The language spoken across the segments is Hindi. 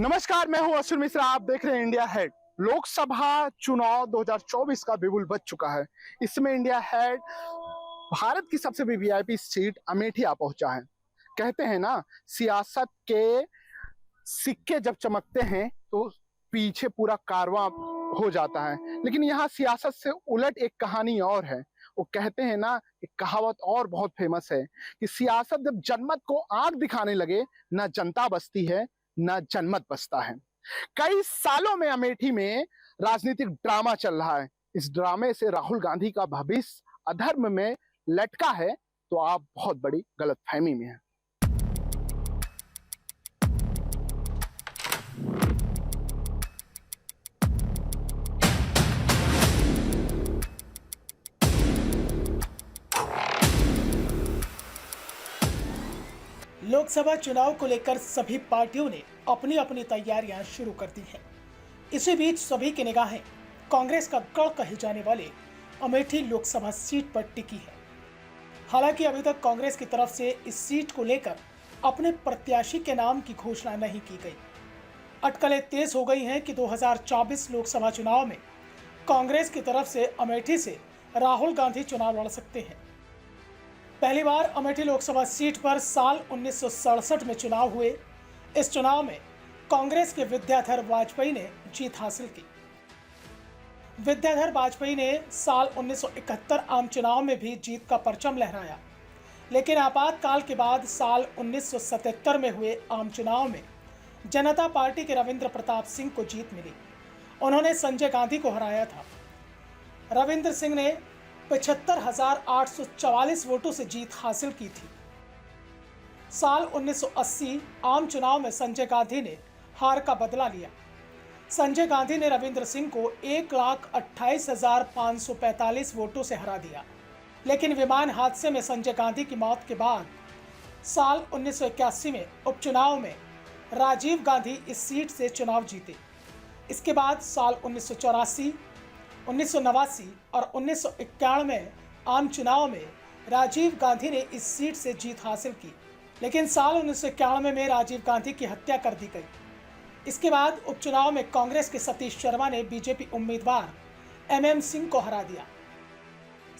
नमस्कार, मैं हूं अश्विन मिश्रा। आप देख रहे हैं इंडिया हेड। लोकसभा चुनाव 2024 का बिगुल बज चुका है। इसमें इंडिया हेड भारत की सबसे बड़ी वीआईपी सीट अमेठी आ पहुंचा है। कहते हैं ना, सियासत के सिक्के जब चमकते हैं तो पीछे पूरा कारवां हो जाता है, लेकिन यहाँ सियासत से उलट एक कहानी और है। वो कहते हैं ना, एक कहावत और बहुत फेमस है कि सियासत जब जनमत को आंख दिखाने लगे, ना जनता बसती है ना जनमत बसता है। कई सालों में अमेठी में राजनीतिक ड्रामा चल रहा है। इस ड्रामे से राहुल गांधी का भविष्य अधर्म में लटका है तो आप बहुत बड़ी गलतफहमी में हैं। लोकसभा चुनाव को लेकर सभी पार्टियों ने अपनी अपनी तैयारियां शुरू कर दी हैं। इसी बीच सभी की निगाहें कांग्रेस का गढ़ कहे जाने वाले अमेठी लोकसभा सीट पर टिकी है। हालांकि अभी तक कांग्रेस की तरफ से इस सीट को लेकर अपने प्रत्याशी के नाम की घोषणा नहीं की गई। अटकलें तेज हो गई हैं कि 2024 लोकसभा चुनाव में कांग्रेस की तरफ से अमेठी से राहुल गांधी चुनाव लड़ सकते हैं। पहली बार अमेठी लोकसभा सीट पर साल 1967 में चुनाव हुए। इस चुनाव में कांग्रेस के विद्याधर वाजपेयी ने जीत हासिल की। विद्याधर वाजपेयी ने साल 1971 आम चुनाव में भी जीत का परचम लहराया, लेकिन आपातकाल के बाद साल 1977 में हुए आम चुनाव में जनता पार्टी के रविंद्र प्रताप सिंह को जीत मिली। उन्होंने संजय गांधी को हराया था। रविंद्र सिंह ने 75,844 वोटों से जीत हासिल की थी। साल 1980 आम चुनाव में संजय गांधी ने हार का बदला लिया। संजय गांधी ने रविंद्र सिंह को 1,28,545 वोटों से हरा दिया, लेकिन विमान हादसे में संजय गांधी की मौत के बाद साल 1981 में उपचुनाव में राजीव गांधी इस सीट से चुनाव जीते। इसके बाद साल 1984, 1989 और 1991 आम चुनाव में राजीव गांधी ने इस सीट से जीत हासिल की, लेकिन साल 1991 में राजीव गांधी की हत्या कर दी गई। इसके बाद उपचुनाव में कांग्रेस के सतीश शर्मा ने बीजेपी उम्मीदवार MM सिंह को हरा दिया।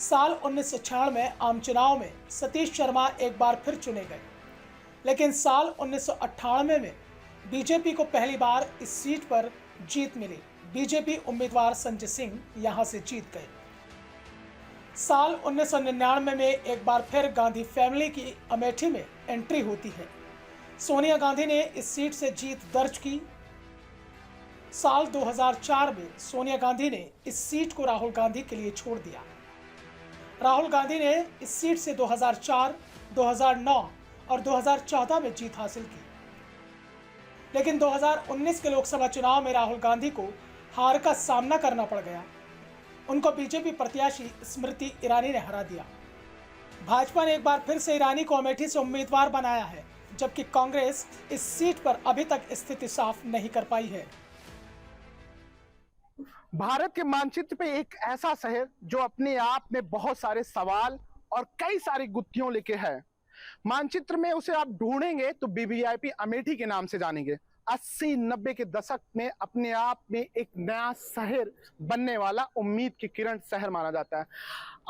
साल 1996 आम चुनाव में सतीश शर्मा एक बार फिर चुने गए, लेकिन साल 1998 में बीजेपी को पहली बार इस सीट पर जीत मिली। बीजेपी उम्मीदवार संजय सिंह यहां से जीत गए। साल 1999 में एक बार फिर गांधी फैमिली की अमेठी में एंट्री होती है। सोनिया गांधी ने इस सीट से जीत दर्ज की। साल 2004 में सोनिया गांधी ने इस सीट को राहुल गांधी के लिए छोड़ दिया। राहुल गांधी ने इस सीट से 2004, 2009 और 2014 में जीत हासिल की, लेकिन 2019 के लोकसभा चुनाव में राहुल गांधी को हार का सामना करना पड़ गया। उनको बीजेपी प्रत्याशी स्मृति ईरानी ने हरा दिया। भाजपा ने एक बार फिर से ईरानी को अमेठी से उम्मीदवार बनाया है, जबकि कांग्रेस इस सीट पर अभी तक स्थिति साफ नहीं कर पाई है। भारत के मानचित्र पे एक ऐसा शहर जो अपने आप में बहुत सारे सवाल और कई सारी गुत्थियों लेके है। मानचित्र में उसे आप ढूंढेंगे तो BVIP अमेठी के नाम से जानेंगे। 80-90 के दशक में अपने आप में एक नया शहर बनने वाला उम्मीद की किरण शहर माना जाता है।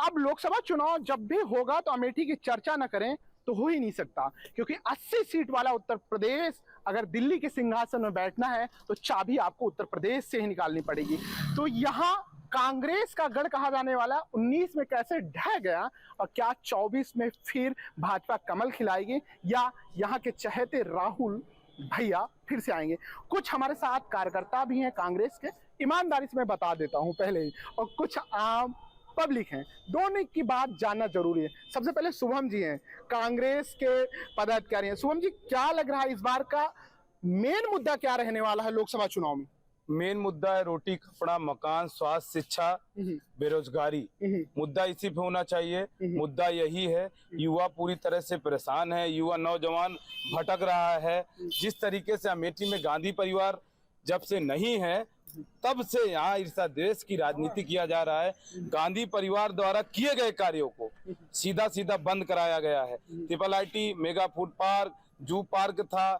अब लोकसभा चुनाव जब भी होगा तो अमेठी की चर्चा न करें तो हो ही नहीं सकता, क्योंकि 80 सीट वाला उत्तर प्रदेश अगर दिल्ली के सिंहासन में बैठना है तो चाबी आपको उत्तर प्रदेश से ही निकालनी पड़ेगी। तो यहाँ कांग्रेस का गढ़ कहा जाने वाला 19 में कैसे ढह गया, और क्या 24 में फिर भाजपा कमल खिलाएगी या यहाँ के चहेते राहुल भैया फिर से आएंगे। कुछ हमारे साथ कार्यकर्ता भी हैं कांग्रेस के, ईमानदारी से मैं बता देता हूं पहले ही, और कुछ आम पब्लिक हैं। दोनों की बात जानना जरूरी है। सबसे पहले शुभम जी हैं, कांग्रेस के पदाधिकारी हैं। शुभम जी, क्या लग रहा है इस बार का मेन मुद्दा क्या रहने वाला है लोकसभा चुनाव में? मेन मुद्दा है रोटी कपड़ा मकान स्वास्थ्य शिक्षा बेरोजगारी। मुद्दा इसी पे होना चाहिए। मुद्दा यही है, युवा पूरी तरह से परेशान है, युवा नौजवान भटक रहा है। जिस तरीके से अमेठी में गांधी परिवार जब से नहीं है तब से यहाँ ईर्ष्या द्वेष की राजनीति किया जा रहा है। गांधी परिवार द्वारा किए गए कार्यों को सीधा सीधा बंद कराया गया है। Triple IT, mega food park, zoo park था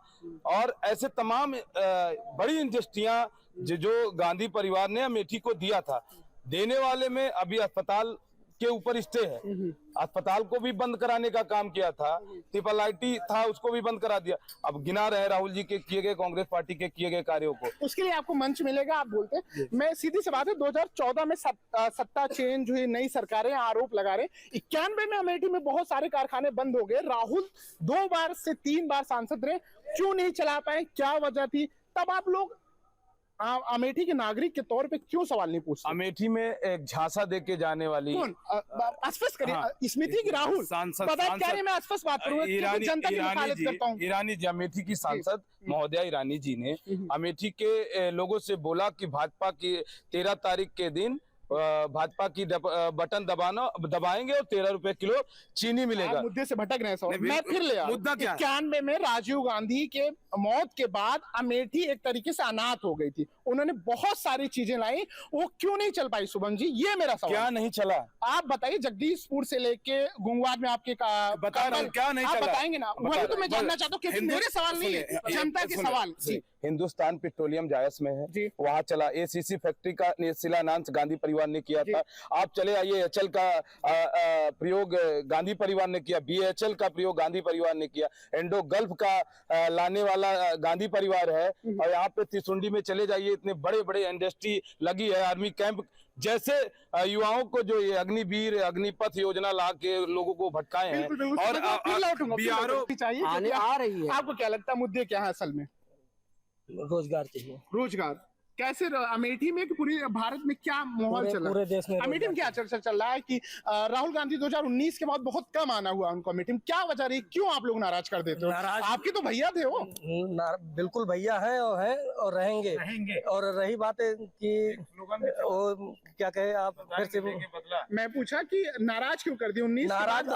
और ऐसे तमाम बड़ी इंडस्ट्रियां जो गांधी परिवार ने अमेठी को दिया था। देने वाले में अभी अस्पताल के ऊपर स्टे है, अस्पताल को भी बंद कराने का काम किया था, ट्रिपल आईटी था उसको भी बंद करा दिया। अब गिना रहे राहुल जी के किए गए, कांग्रेस पार्टी के किए गए कार्यों को। उसके लिए आपको मंच मिलेगा, आप बोलते हैं। मैं सीधी सी बात है, 2014 में सत्ता चेंज हुई, नई सरकारें आरोप लगा रहे। 91 में अमेठी में बहुत सारे कारखाने बंद हो गए। राहुल 2 बार से 3 बार सांसद रहे, क्यों नहीं चला पाए, क्या वजह थी? तब आप लोग अमेठी के नागरिक के तौर पे क्यों सवाल नहीं पूछते? अमेठी में एक झांसा दे के जाने वाली कौन? स्पष्ट करिए। हाँ, स्मृति की राहुल सांसद पदाधिकारी, मैं स्पष्ट बात करूंगा, जनता की मुखालिफ करता हूं। ईरानी जी, अमेठी की सांसद महोदया ईरानी जी ने अमेठी के लोगों से बोला कि भाजपा की 13 तारीख के दिन भाजपा की बटन दबाएंगे और 13 रुपए किलो चीनी मिलेगा। मुद्दे से भटक रहे हैं। मैं फिर ले मुद्दा क्या है? 91 में राजीव गांधी के मौत के बाद अमेठी एक तरीके से अनाथ हो गई थी। उन्होंने बहुत सारी चीजें लाई, वो क्यों नहीं चल पाई? शुभम जी, ये मेरा सवाल। क्या नहीं चला? आप बताइए। जगदीशपुर से लेके गुंगवाद में आपके बता रहा हूं, क्या नहीं आप चला? बताएंगे ना? वही तो मैं जानना चाहता हूँ, क्योंकि मेरे सवाल नहीं है, जनता के सवाल। हिंदुस्तान पेट्रोलियम जायस में है, जी। वहाँ चला। एसीसी फैक्ट्री का शिलान्यास गांधी परिवार ने किया था। आप चले आइए, एचएल का प्रयोग गांधी परिवार ने किया, बीएचएल का प्रयोग गांधी परिवार ने किया, एंडो गल्फ का लाने वाला गांधी परिवार है। और यहाँ पे त्रिशुंडी में चले जाइए, इतने बड़े बड़े इंडस्ट्री लगी है, आर्मी कैंप जैसे युवाओं को जो ये अग्निवीर अग्निपथ योजना ला के लोगों को भटकाए हैं। और बीआरओ चाहिए आ रही है। आपको क्या लगता है मुद्दे क्या है असल में? रोजगार चाहिए। रोजगार कैसे? अमेठी में कि पूरे भारत में क्या माहौल चल रहा है? पूरे देश में अमेठी में क्या चर्चा चल रहा है कि राहुल गांधी 2019 के बाद बहुत कम आना हुआ उनको अमेठी में, क्या वजह रही? क्यों आप लोग नाराज कर देते हो? आपके तो भैया थे वो। बिल्कुल भैया है और रहेंगे। और रही बात है कि वो क्या कहे आप फिर से? मैं पूछा कि नाराज क्यों कर दिया? 19 नाराज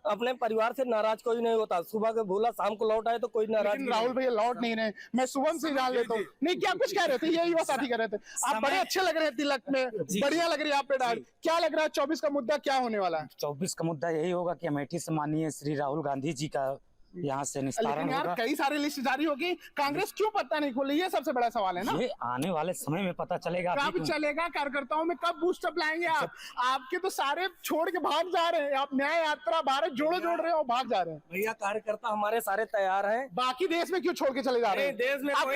अपने परिवार से नाराज कोई नहीं होता। सुबह के भूला शाम को लौट आए तो कोई नाराज। राहुल भैया लौट नहीं रहे। मैं शुभम से जान लेता हूँ। नहीं, क्या कुछ कह रहे थे? ये युवा साथी कर रहे थे। आप बड़े अच्छे लग रहे हैं, तिलक में बढ़िया लग रही है आप पे दाढ़ी। क्या लग रहा है 24 का मुद्दा क्या होने वाला है? 24 का मुद्दा यही होगा कि अमेठी से माननीय श्री राहुल गांधी जी का यहाँ से निस्तारण होगा। कई सारे लिस्ट जारी होगी, कांग्रेस क्यों पता नहीं खोली? ये सबसे बड़ा सवाल है ना। ये आने वाले समय में पता चलेगा। कब चलेगा? कार्यकर्ताओं में कब बूस्टअप लाएंगे आप? आपके तो सारे छोड़ के भाग जा रहे हैं। आप न्याय यात्रा भारत जोड़ रहे हो, भाग जा रहे हैं। भैया कार्यकर्ता हमारे सारे तैयार हैं। बाकी देश में क्यों छोड़ के चले जा रहे हैं? देश में आप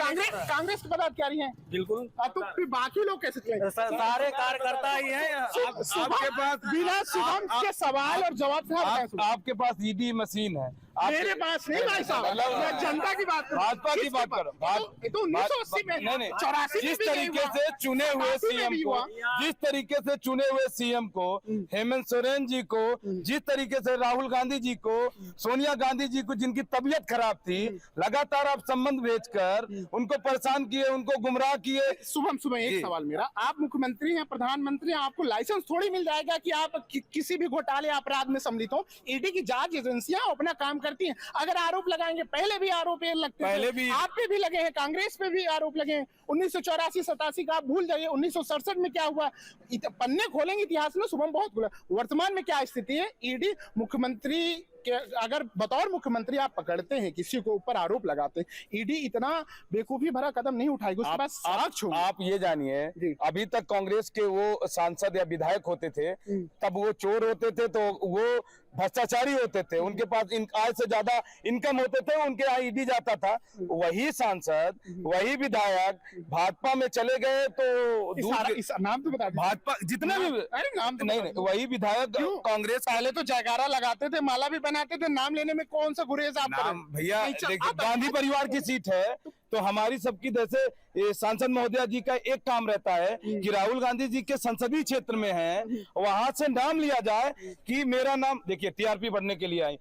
कांग्रेस के पदाधिकारी हैं। बिल्कुल। तो फिर बाकी लोग कैसे चलेंगे? सारे कार्यकर्ता ही हैं। आपके पास बिना शुभम के सवाल और जवाब आपके पास ईडी मशीन है, मेरे पास नहीं भाई साहब। मैं जनता की बात करूं, भाजपा की बात करो। तो 1980 में नहीं, 84 जिस तरीके से चुने हुए सीएम को, जिस तरीके से चुने हुए सीएम को, हेमंत सोरेन जी को, जिस तरीके से राहुल गांधी जी को, सोनिया गांधी जी को, जिनकी तबीयत खराब थी, लगातार आप संबंध भेजकर उनको परेशान किए, उनको गुमराह किए। शुभम एक सवाल मेरा, आप मुख्यमंत्री हैं, प्रधानमंत्री हैं, आपको लाइसेंस थोड़ी मिल जाएगा कि आप किसी भी घोटाले अपराध में सम्मिलित हो। ईडी की जांच एजेंसियां अपना काम करती हैं। अगर आरोप लगाएंगे, पहले भी आरोप लगते थे, आप पे भी लगे हैं, कांग्रेस पे भी आरोप लगे हैं। 1984-87 का आप भूल जाइए, 1967 में क्या हुआ? पन्ने खोलेंगे इतिहास में, शुभम बहुत खुला। वर्तमान में क्या स्थिति है? ईडी मुख्यमंत्री के, अगर बतौर मुख्यमंत्री आप पकड़ते हैं, किसी को ऊपर आरोप लगाते हैं, ईडी इतना बेवकूफी भरा कदम नहीं उठाएगी, उसके बाद साक्ष्य होंगे। आप ये जानिए, अभी तक कांग्रेस के वो सांसद या विधायक होते थे, तब वो चोर होते थे तो वो भ्रष्टाचारी होते थे, उनके पास आय से ज्यादा इनकम होते थे, उनके यहाँ ईडी जाता था। वही सांसद, वही विधायक भाजपा में चले गए तो नाम तो बता, भाजपा जितने भी, अरे नाम तो नहीं, वही विधायक कांग्रेस। पहले तो जयकारा लगाते थे, माला भी बनाते थे, नाम लेने में कौन सा गुरेज आप भैया? गांधी परिवार की सीट है तो हमारी सबकी, जैसे सांसद महोदया जी का एक काम रहता है कि राहुल गांधी जी के संसदीय क्षेत्र में है, वहां से नाम लिया जाए कि मेरा नाम। देखिए, टीआरपी बढ़ने के लिए आई।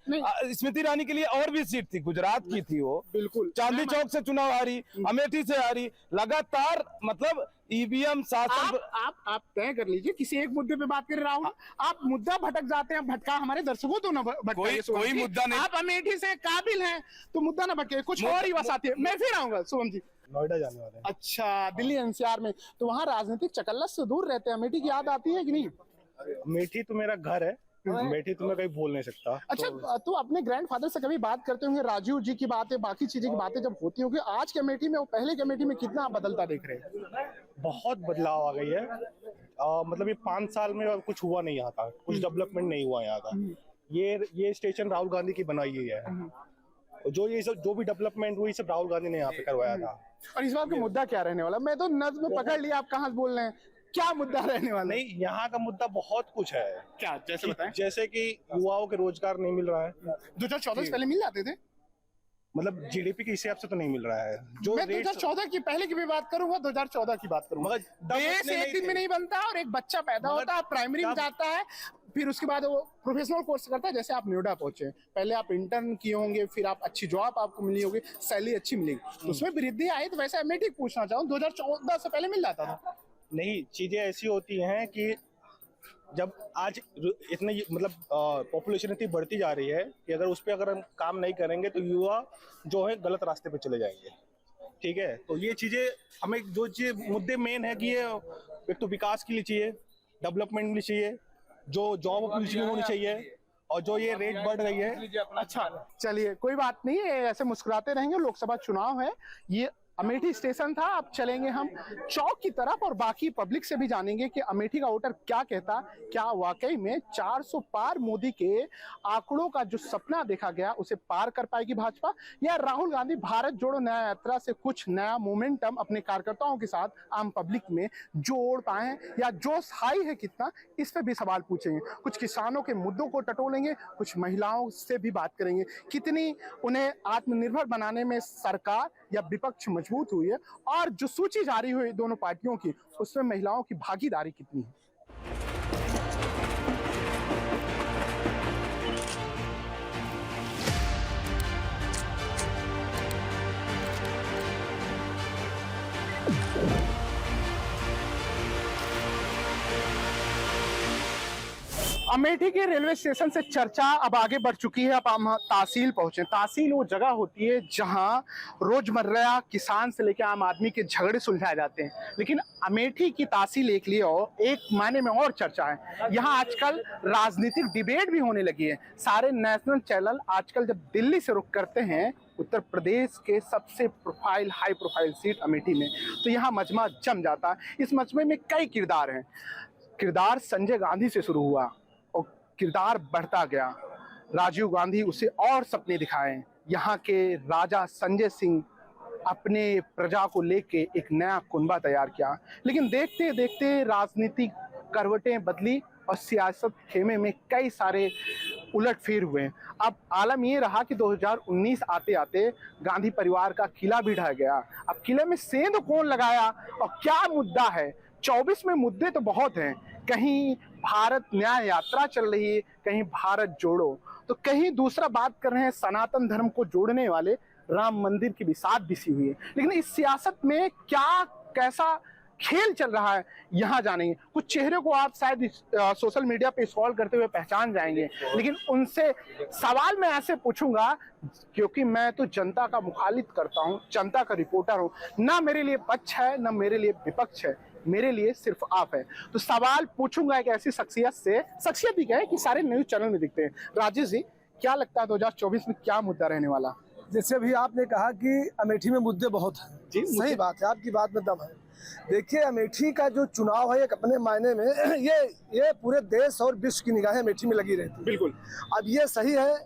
स्मृति ईरानी के लिए और भी सीट थी, गुजरात की थी वो, बिल्कुल चांदनी चौक से चुनाव हारी, अमेठी से हारी, लगातार मतलब ईवीएम शासन। आप तय कर लीजिए, किसी एक मुद्दे पे बात करें राहुल। आप मुद्दा भटक जाते हैं, भटका हमारे दर्शकों तो ना भटकाइए। कोई मुद्दा नहीं। आप अमेठी से काबिल हैं तो मुद्दा ना भटके, कुछ और युवा साथी है। मैं फिर आऊंगा शुभम जी। नोएडा जाने वाले हैं। अच्छा, दिल्ली एनसीआर में, तो वहाँ राजनीतिक चकल्लस से दूर रहते हैं, अमेठी की याद आती है कि नहीं? अमेठी तो मेरा घर है, अमेठी तो मैं कहीं भूल नहीं सकता। अच्छा, तो अपने ग्रैंडफादर से कभी बात करते होंगे, राजीव जी की बातें, बाकी चीजें की बातें जब होती होगी, आज के अमेठी में और पहले के अमेठी में कितना बदलता देख रहे हैं? बहुत बदलाव आ गई है। मतलब ये 5 साल में और कुछ हुआ नहीं यहाँ का, कुछ डेवलपमेंट नहीं हुआ यहाँ का। ये स्टेशन राहुल गांधी की बनाई हुई है। जो ये सब जो भी डेवलपमेंट हुई सब राहुल गांधी ने यहाँ पे करवाया था। और इस बार का मुद्दा क्या रहने वाला? मैं तो नज्म पकड़ लिया, आप कहाँ से बोल रहे हैं, क्या मुद्दा रहने वाला? नहीं, यहाँ का मुद्दा बहुत कुछ है। क्या, जैसे बताएं? जैसे कि युवाओं के रोजगार नहीं मिल रहा है। 2014 से पहले मिल जाते थे, मतलब जीडीपी के हिसाब से तो नहीं मिल रहा है। जो मैं 2014 की पहले की भी बात करूंगा, 2014 की बात करूंगा। देश एक दिन में नहीं बनता, और एक बच्चा पैदा होता है, प्राइमरी में जाता है, फिर उसके बाद वो प्रोफेशनल कोर्स करता है। जैसे आप नोएडा पहुंचे, पहले आप इंटर्न किए होंगे, फिर आप अच्छी जॉब आपको मिली होगी, सैलरी अच्छी मिलेगी, तो उसमें वृद्धि आई। तो वैसे अमेठी पूछना चाहूँ, 2014 से पहले मिल जाता था? नहीं, चीजें ऐसी होती हैं कि जब आज इतने मतलब पॉपुलेशन इतनी बढ़ती जा रही है कि उस पर अगर हम काम नहीं करेंगे तो युवा जो है गलत रास्ते पे चले जाएंगे। ठीक है, तो ये चीजें हमें, जो चीज मुद्दे मेन है कि ये एक तो विकास के लिए चाहिए, डेवलपमेंट भी चाहिए, जो जॉब अपॉर्चुनिटी होनी चाहिए, और जो ये रेट बढ़ रही है। अच्छा, चलिए कोई बात नहीं है, ऐसे मुस्कुराते रहेंगे। लोकसभा चुनाव है, ये अमेठी स्टेशन था, अब चलेंगे हम चौक की तरफ और बाकी पब्लिक से भी जानेंगे कि अमेठी का वोटर क्या कहता, क्या वाकई में 400 पार मोदी के आंकड़ों का जो सपना देखा गया उसे पार कर पाएगी भाजपा, या राहुल गांधी भारत जोड़ो न्याय यात्रा से कुछ नया मोमेंटम अपने कार्यकर्ताओं के साथ आम पब्लिक में जोड़ पाए, या जोश हाई है कितना, इस पे भी सवाल पूछेंगे। कुछ किसानों के मुद्दों को टटोलेंगे, कुछ महिलाओं से भी बात करेंगे, कितनी उन्हें आत्मनिर्भर बनाने में सरकार या विपक्ष मजबूत हुई है, और जो सूची जारी हुई दोनों पार्टियों की, उसमें महिलाओं की भागीदारी कितनी है। अमेठी के रेलवे स्टेशन से चर्चा अब आगे बढ़ चुकी है। अब हम तहसील पहुंचे। तहसील वो जगह होती है जहां रोजमर्रा किसान से लेकर आम आदमी के झगड़े सुलझाए जाते हैं, लेकिन अमेठी की तहसील एक लिए और एक मायने में और चर्चा है। यहाँ आजकल राजनीतिक डिबेट भी होने लगी है। सारे नेशनल चैनल आजकल जब दिल्ली से रुख करते हैं उत्तर प्रदेश के सबसे हाई प्रोफाइल सीट अमेठी में, तो यहाँ मजमा जम जाता है। इस मजमे में कई किरदार हैं। किरदार संजय गांधी से शुरू हुआ और किरदार बढ़ता गया। राजीव गांधी उसे और सपने दिखाए। यहाँ के राजा संजय सिंह अपने प्रजा को लेके एक नया कुनबा तैयार किया, लेकिन देखते देखते राजनीतिक करवटें बदली और सियासत खेमे में कई सारे उलटफेर हुए। अब आलम ये रहा कि 2019 आते आते गांधी परिवार का किला भी ढह गया। अब किले में सेंध कौन लगाया और क्या मुद्दा है? 24 में मुद्दे तो बहुत हैं। कहीं भारत न्याय यात्रा चल रही है, कहीं भारत जोड़ो, तो कहीं दूसरा बात कर रहे हैं सनातन धर्म को जोड़ने वाले राम मंदिर की भी साथ बिसी हुई है। लेकिन इस सियासत में क्या कैसा खेल चल रहा है, यहाँ जानेंगे। कुछ चेहरे को आप शायद सोशल मीडिया पे स्क्रॉल करते हुए पहचान जाएंगे, लेकिन उनसे सवाल मैं ऐसे पूछूंगा क्योंकि मैं तो जनता का मुखालिफ करता हूँ, जनता का रिपोर्टर हूँ। ना मेरे लिए पक्ष है ना मेरे लिए विपक्ष है, मेरे लिए सिर्फ आप है। तो सवाल पूछूंगा एक ऐसी शख्सियत से, शख्सियत भी क्या है कि सारे न्यूज चैनल में दिखते हैं। राजेश जी, क्या लगता है 2024 में क्या मुद्दा रहने वाला? जैसे अभी आपने कहा कि अमेठी में मुद्दे बहुत हैं, जी, सही बात है, आपकी बात में दम है। देखिए, अमेठी का जो चुनाव है एक अपने मायने में ये पूरे देश और विश्व की निगाहें अमेठी में लगी रहती है। बिल्कुल। अब ये सही है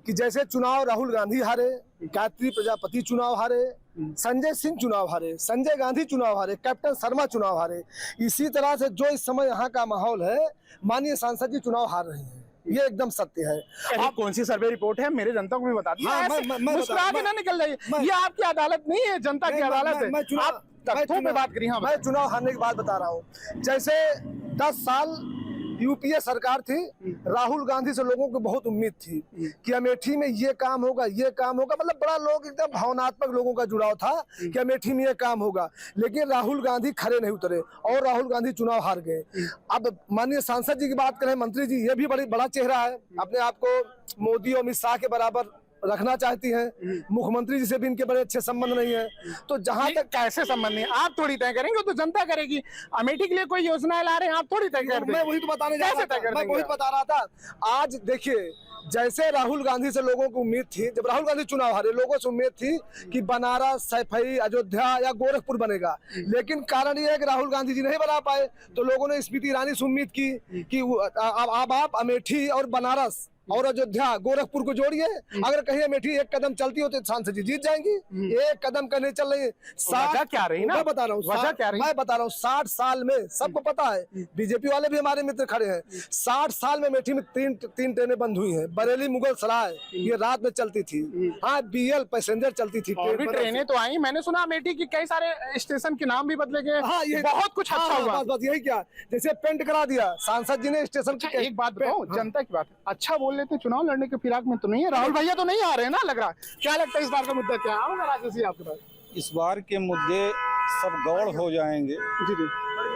कि जैसे चुनाव राहुल गांधी हारे, गायत्री प्रजापति चुनाव हारे, संजय सिंह चुनाव हारे, संजय गांधी चुनाव हारे, कैप्टन शर्मा चुनाव हारे, इसी तरह से जो इस समय यहाँ का माहौल है, माननीय सांसद जी चुनाव हार रहे हैं। ये एकदम सत्य है। आप कौन सी सर्वे रिपोर्ट है मेरे जनता को भी बता दीजिए। मुस्कुरा के ना निकल जाइए, ये आपकी अदालत नहीं है, जनता की अदालत है। आप तथ्यों पे बात करिए। मैं चुनाव हारने की बात बता रहा हूँ। जैसे 10 साल यूपीए सरकार थी, राहुल गांधी से लोगों को बहुत उम्मीद थी कि अमेठी में ये काम होगा, ये काम होगा, मतलब बड़ा लोग एकदम भावनात्मक लोगों का जुड़ाव था कि अमेठी में ये काम होगा। लेकिन राहुल गांधी खड़े नहीं उतरे और राहुल गांधी चुनाव हार गए। अब माननीय सांसद जी की बात करें, मंत्री जी, ये भी बड़ा चेहरा है, अपने आप को मोदी और अमित शाह के बराबर रखना चाहती हैं। मुख्यमंत्री जी से भी इनके बड़े अच्छे संबंध नहीं है। तो जहां तक कैसे संबंध नहीं, आप थोड़ी तय करेंगे, तो जनता करेगी। अमेठी के लिए कोई योजना ला रहे हैं, आप थोड़ी तय कर देंगे। मैं वही तो बताने जा कैसे रहा तय कर था, मैं देंगे वही आप? बता रहा था। आज देखिए, जैसे राहुल गांधी से लोगों को उम्मीद थी, जब राहुल गांधी चुनाव हारे, लोगों से उम्मीद थी कि बनारस, सैफई, अयोध्या या गोरखपुर बनेगा, लेकिन कारण यह है कि राहुल गांधी जी नहीं बना पाए। तो लोगों ने स्मृति ईरानी से उम्मीद की कि अब आप अमेठी और बनारस और अयोध्या, गोरखपुर को जोड़िए। अगर कहीं अमेठी एक कदम चलती हो तो सांसद जी जीत जाएंगी। एक कदम का नहीं चल रही। वजह क्या रही ना? मैं बता रहा हूँ, वजह क्या रही? मैं बता रहा हूँ, 60 साल में सबको पता है, बीजेपी वाले भी हमारे मित्र खड़े हैं, 60 साल में अमेठी में तीन ट्रेनें बंद हुई हैं। बरेली मुगल सराय ये रात में चलती थी। हाँ, BL पैसेंजर चलती थी। और भी ट्रेनें तो आई। मैंने सुना अमेठी की कई सारे स्टेशन के नाम भी बदले गए। हाँ, ये बहुत कुछ अच्छा हुआ। बस यही क्या, जैसे पेंट करा दिया सांसद जी ने स्टेशन की। एक बात बताओ, जनता की बात है, अच्छा बोल लेते, चुनाव लड़ने के फिराक में तो नहीं है। राहुल भैया तो नहीं आ रहे हैं ना, लग रहा। क्या लगता है इस बार का मुद्दा क्या है? राजेश जी आपके पास। इस बार के मुद्दे सब गौड़ हो जाएंगे। जी जी।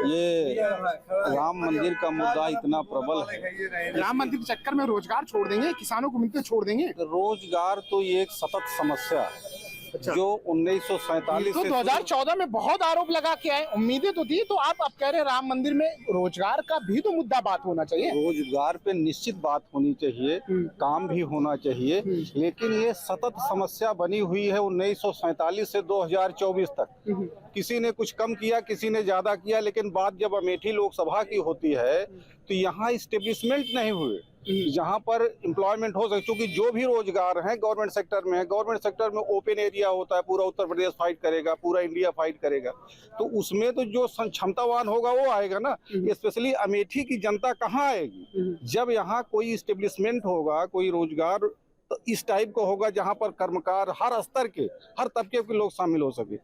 ये राम मंदिर का मुद्दा इतना प्रबल है। राम मंदिर के चक्कर में रोजगार छोड़ देंगे, किसानों को मिलते छोड़ देंगे। रोजगार तो ये एक सतत समस्या है। जो 1947 तो से 2014 में बहुत आरोप लगा के आए, उम्मीदें तो थी। तो आप अब कह रहे हैं राम मंदिर में रोजगार का भी तो मुद्दा बात होना चाहिए। रोजगार पे निश्चित बात होनी चाहिए, काम भी होना चाहिए, लेकिन ये सतत समस्या बनी हुई है 1947 से 2024 तक। किसी ने कुछ कम किया, किसी ने ज्यादा किया, लेकिन बात जब अमेठी लोकसभा की होती है तो यहाँ इस्टेब्लिशमेंट नहीं हुए जहाँ पर एम्प्लॉयमेंट हो सके। क्योंकि जो भी रोजगार है गवर्नमेंट सेक्टर में है, गवर्नमेंट सेक्टर में ओपन एरिया होता है, पूरा उत्तर प्रदेश फाइट करेगा, पूरा इंडिया फाइट करेगा, तो उसमें तो जो क्षमतावान होगा वो आएगा ना। स्पेशली अमेठी की जनता कहाँ आएगी जब यहाँ कोई इस्टेब्लिशमेंट होगा, कोई रोजगार तो इस टाइप का होगा जहाँ पर कर्मकार हर स्तर के, हर तबके के लोग शामिल हो सके,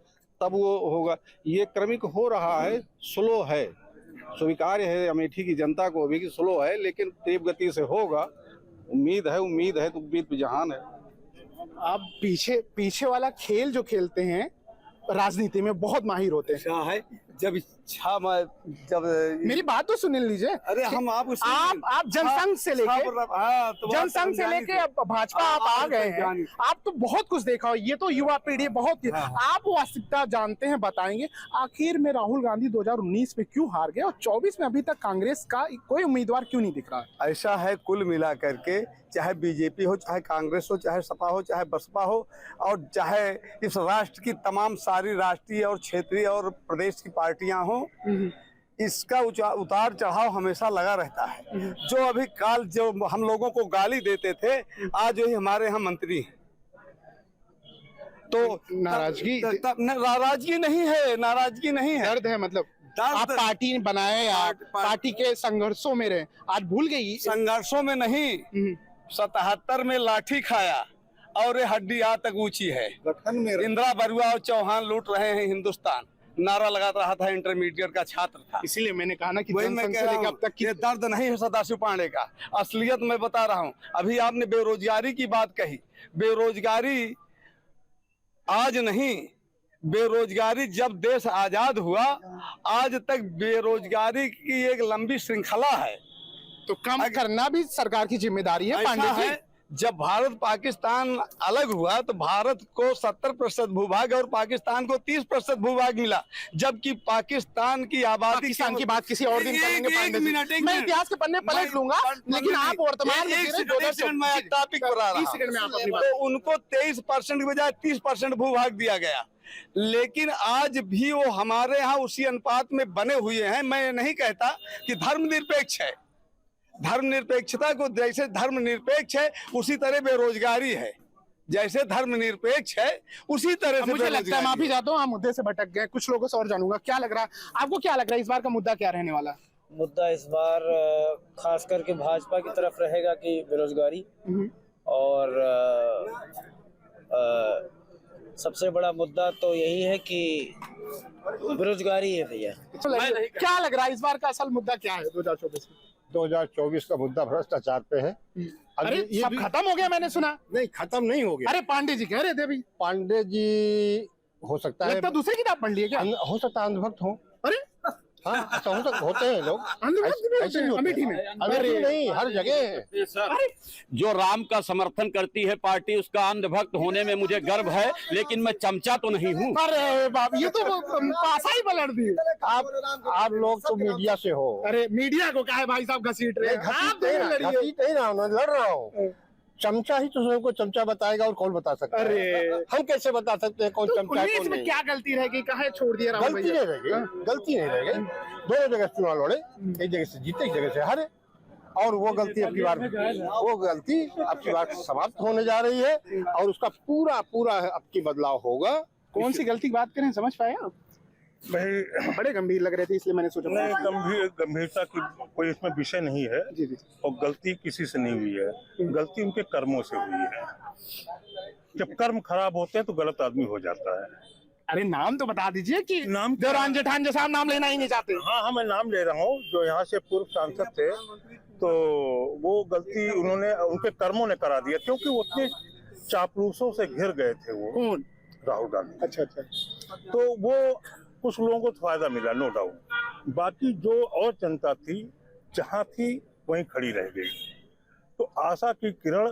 तब वो होगा। ये क्रमिक हो रहा है, स्लो है, स्वीकार्य है अमेठी की जनता को भी कि स्लो है, लेकिन तेज गति से होगा। उम्मीद है तो उम्मीद पे जहान है। आप पीछे वाला खेल जो खेलते हैं, राजनीति में बहुत माहिर होते हैं। क्या है, जब जब मेरी बात तो सुन लीजिए। अरे हम आप जनसंघ से लेके अब भाजपा आप आ गए हैं। आप तो बहुत कुछ देखा हो, ये तो युवा पीढ़ी बहुत आप वास्तविकता जानते हैं, बताएंगे आखिर में राहुल गांधी 2019 में क्यों हार गए और 24 में अभी तक कांग्रेस का कोई उम्मीदवार क्यों नहीं दिख रहा है? ऐसा है, कुल मिला करके चाहे बीजेपी हो, चाहे कांग्रेस हो, चाहे सपा हो, चाहे बसपा हो, और चाहे इस राष्ट्र की तमाम सारी राष्ट्रीय और क्षेत्रीय और प्रदेश की पार्टियां हों, इसका उतार चढ़ाव हमेशा लगा रहता है। जो अभी काल जो हम लोगों को गाली देते थे, आज वही हमारे यहाँ मंत्री हैं। तो नाराजगी नहीं है, दर्द है। मतलब आप पार्टी बनाए, आप पार्टी के संघर्षों में रहे, आज भूल गई। संघर्षों में नहीं, 77 में लाठी खाया और ये हड्डी आज तक ऊंची है। गठन में इंदिरा बरुआ और चौहान लूट रहे हैं हिंदुस्तान, नारा लगा रहा था, इंटरमीडिएट का छात्र था। इसीलिए मैंने कहा ना कि वही मैं कह रहा हूं, अब तक ये दर्द नहीं है सदाशिव पांडे का, असलियत मैं बता रहा हूँ। अभी आपने बेरोजगारी की बात कही, बेरोजगारी आज नहीं, बेरोजगारी जब देश आजाद हुआ आज तक बेरोजगारी की एक लंबी श्रृंखला है। तो कम करना भी सरकार की जिम्मेदारी है। पांडे जी, जब भारत पाकिस्तान अलग हुआ तो भारत को 70% भूभाग और पाकिस्तान को 30% भूभाग मिला, जबकि पाकिस्तान की आबादी की बात किसी और दिन करेंगे। पांडे जी, मैं इतिहास के पन्ने पलट लूंगा, लेकिन आप वर्तमान में टॉपिक पर आ रहा हूं। तो उनको 23% की बजाय 30% भूभाग दिया गया, लेकिन आज भी वो हमारे यहाँ उसी अनुपात में बने हुए हैं। मैं नहीं कहता कि धर्मनिरपेक्ष है, धर्मनिरपेक्षता को जैसे धर्मनिरपेक्ष है उसी तरह बेरोजगारी है, जैसे धर्मनिरपेक्ष है उसी तरह से मुझे लगता है। माफी चाहता हूँ, हम मुद्दे से भटक गए, कुछ लोगों से और जानूंगा। क्या लग रहा है आपको, क्या लग रहा है इस बार का मुद्दा क्या रहने वाला? मुद्दा इस बार खास करके भाजपा की तरफ रहेगा कि बेरोजगारी, और सबसे बड़ा मुद्दा तो यही है कि बेरोजगारी है भैया। क्या लग रहा है इस बार का असल मुद्दा क्या है 2024 में? 2024 का मुद्दा भ्रष्टाचार पे है। अरे ये सब खत्म हो गया, मैंने सुना। नहीं, खत्म नहीं हो गया। अरे पांडे जी कह रहे थे अभी। पांडे जी हो सकता है दूसरी किताब पढ़ ली है क्या? हो सकता है अंधभक्त हो। अरे हाँ, ऐसा होते हैं लोग ऐसे भी होते अमेठी में? हैं। अमेठी में नहीं, हर जगह है। जो राम का समर्थन करती है पार्टी, उसका अंधभक्त होने में मुझे गर्व है, लेकिन मैं चमचा तो नहीं हूँ। अरे बाप, ये तो पासा ही पलट दी। आप लोग तो मीडिया से हो। अरे मीडिया को क्या है भाई साहब घसीट रहे हैं? आप दोनों लड़िए। घसीट नहीं रहा हूँ, मैं लड़ रहा हूँ। चमचा ही तो स्वयं को चमचा बताएगा, और कौन बता सकता है? अरे हम कैसे बता सकते हैं कौन तो चमचा है 19 कौन में नहीं? क्या गलती रह गई? कहा छोड़ दिया राहुल गलती भैया? नहीं रह गई, गलती नहीं रह गई। दोनों जगह चुनाव लड़े, एक जगह से जीते, एक जगह से हारे, और वो गलती अब की बार समाप्त होने जा रही है, और उसका पूरा अब की बदलाव होगा। कौन सी गलती की बात करें, समझ पाए आप? भाई बड़े गंभीर लग रहे थे, इसलिए मैंने सोचा। नहीं, गंभीरता की कोई इसमें विषय नहीं है। जी जी। और गलती किसी से नहीं हुई है, गलती उनके कर्मों से हुई है। जब कर्म खराब होते हैं तो गलत आदमी हो जाता है। अरे नाम तो बता दीजिए कि नाम देवरान जेठान जैसा नाम लेना ही नहीं चाहते। हाँ, मैं नाम ले रहा हूँ। जो यहाँ से पूर्व सांसद थे, तो वो गलती उन्होंने उनके कर्मों ने करा दिया, क्योंकि वो उतने चापलूसों से घिर गए थे। वो कौन? राहुल गांधी। अच्छा। तो वो कुछ लोगों को फायदा मिला, नो डाउट। बाकी जो और जनता थी, जहाँ थी वहीं खड़ी रह गई। तो आशा की किरण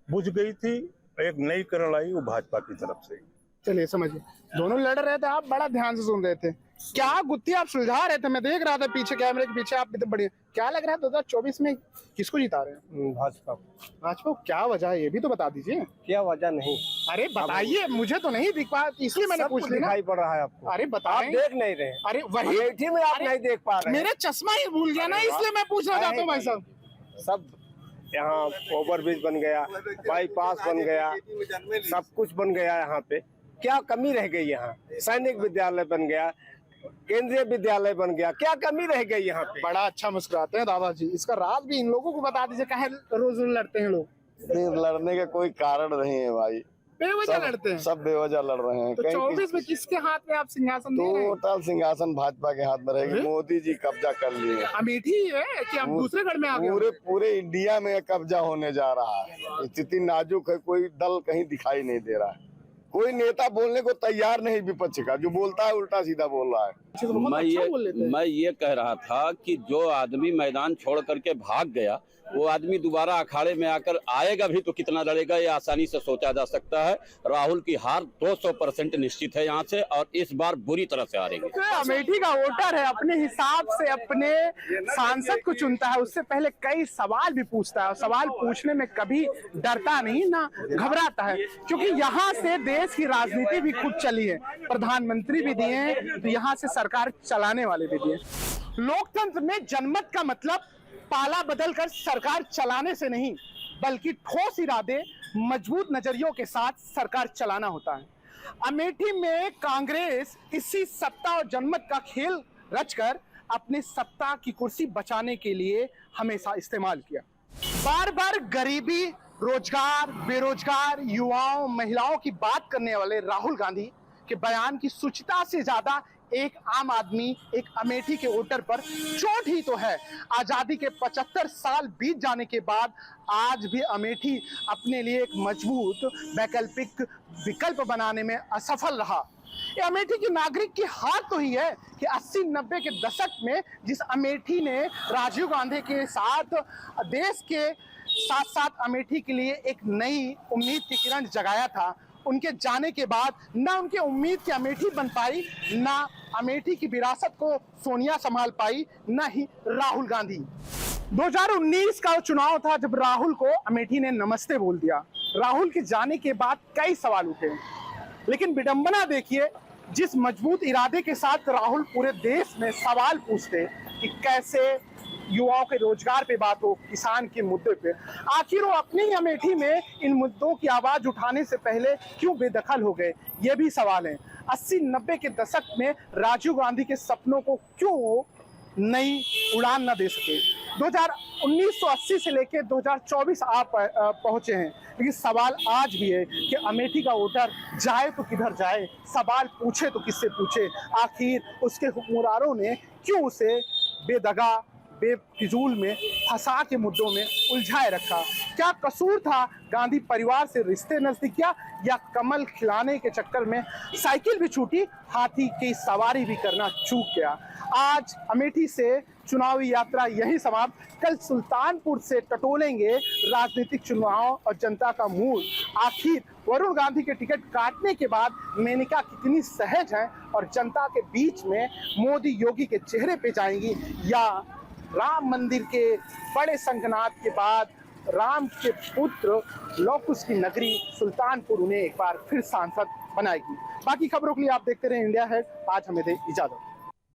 बुझ गई थी, एक नई किरण आई, वो भाजपा की तरफ से। चलिए समझिए, दोनों लड़ रहे थे, आप बड़ा ध्यान से सुन रहे थे। क्या गुत्थी आप सुलझा रहे थे? मैं देख रहा था पीछे, कैमरे के पीछे आप भी तो बड़े। क्या लग रहा है 2024 में किसको जिता रहे हैं? भाजपा। क्या वजह है, ये भी तो बता दीजिए। क्या वजह नहीं? अरे बताइए, मुझे तो नहीं दिख पा, इसलिए मैंने पूछ लिया। दिखाई पड़ रहा है आपको? अरे आप बताएं। देख नहीं रहे। अरे वही अमेठी में आप नहीं देख पा रहे। मेरा चश्मा ही भूल गया ना, इसलिए मैं पूछना चाहता हूँ भाई साहब। सब यहाँ ओवरब्रिज बन गया, बाईपास बन गया, सब कुछ बन गया। यहाँ पे क्या कमी रह गई? यहाँ सैनिक विद्यालय बन गया, केंद्रीय विद्यालय बन गया, क्या कमी रह गई यहाँ पे? बड़ा अच्छा मुस्कुराते हैं दादाजी, इसका राज भी इन लोगों को बता दीजिए। काहे रोज लड़ते हैं लोग? लड़ने का कोई कारण नहीं है भाई, बेवजह लड़ते हैं। सब बेवजह लड़ रहे हैं। तो 24 में किसके हाथ में आप सिंहासन दे रहे हैं? टोटल सिंहासन भाजपा के हाथ में रहेगी। मोदी जी कब्जा कर लिए। अमेठी है कि आप दूसरे गढ़ में आ गए? पूरे इंडिया में कब्जा होने जा रहा है। स्थिति नाजुक है, कोई दल कहीं दिखाई नहीं दे रहा है, कोई नेता बोलने को तैयार नहीं विपक्ष का। जो बोलता है उल्टा सीधा बोल रहा है। मैं ये कह रहा था कि जो आदमी मैदान छोड़ करके भाग गया, वो आदमी दोबारा अखाड़े में आकर आएगा भी तो कितना लड़ेगा, ये आसानी से सोचा जा सकता है। राहुल की हार 200% निश्चित है यहाँ से, और इस बार बुरी तरह से हारेंगे। अमेठी का वोटर है, अपने हिसाब से अपने सांसद को चुनता है, उससे पहले कई सवाल भी पूछता है, और सवाल पूछने में कभी डरता नहीं ना घबराता है, क्योंकि यहाँ से देश की राजनीति भी खुद चली है, प्रधानमंत्री भी दिए हैं, तो यहाँ से सरकार चलाने वाले भी दिए। लोकतंत्र में जनमत का मतलब पाला बदलकर सरकार चलाने से नहीं, बल्कि ठोस इरादे, मजबूत नजरियों के साथ सरकार चलाना होता है। अमेठी में कांग्रेस इसी सत्ता और जनमत का खेल रचकर अपने सत्ता की कुर्सी बचाने के लिए हमेशा इस्तेमाल किया। बार बार गरीबी, रोजगार, बेरोजगार, युवाओं, महिलाओं की बात करने वाले राहुल गांधी के बयान की सूचिता से ज्यादा एक आम आदमी, एक अमेठी के वोटर पर चोट ही तो है। आजादी के 75 साल बीत जाने के बाद आज भी अमेठी अपने लिए एक मजबूत वैकल्पिक विकल्प बनाने में असफल रहा। ये अमेठी के नागरिक की हार तो ही है कि 80-90 के दशक में जिस अमेठी ने राजीव गांधी के साथ देश के साथ साथ अमेठी के लिए एक नई उम्मीद की किरण जगाया था, उनके जाने के बाद ना उनकी उम्मीद की अमेठी बन पाई, ना अमेठी की विरासत को सोनिया संभाल पाई, ना ही राहुल गांधी। 2019 का चुनाव था जब राहुल को अमेठी ने नमस्ते बोल दिया। राहुल के जाने के बाद कई सवाल उठे, लेकिन विडंबना देखिए, जिस मजबूत इरादे के साथ राहुल पूरे देश में सवाल पूछते कि कैसे युवाओं के रोजगार पे बात हो, किसान के मुद्दे पे, आखिर वो अपनी ही अमेठी में इन मुद्दों की आवाज उठाने से पहले क्यों बेदखल हो गए, ये भी सवाल है। 80-90 के दशक में राजीव गांधी के सपनों को क्यों नई उड़ान न दे सके। 1980 से लेकर 2024 आप पहुंचे हैं, लेकिन सवाल आज भी है कि अमेठी का वोटर जाए तो किधर जाए, सवाल पूछे तो किससे पूछे। आखिर उसके हुक्मरानों ने क्यों उसे बेदगा, बेफिजूल में फंसा के मुद्दों में उलझाए रखा? क्या कसूर था गांधी परिवार से रिश्ते नजदीक किया, या कमल खिलाने के चक्कर में साइकिल भी छूटी, हाथी की सवारी भी करना चूक गया? आज अमेठी से चुनावी यात्रा यही समाप्त। कल सुल्तानपुर से टटोलेंगे राजनीतिक चुनाव और जनता का मूड। आखिर वरुण गांधी के टिकट काटने के बाद मेनका कितनी सहज है और जनता के बीच में मोदी योगी के चेहरे पे जाएंगी, या राम मंदिर के बड़े संगनाद के बाद राम के पुत्र लौकुश की नगरी सुल्तानपुर उन्हें एक बार फिर सांसद बनाएगी? बाकी खबरों के लिए आप देखते रहे इंडिया है। आज हमें दे इजाजत।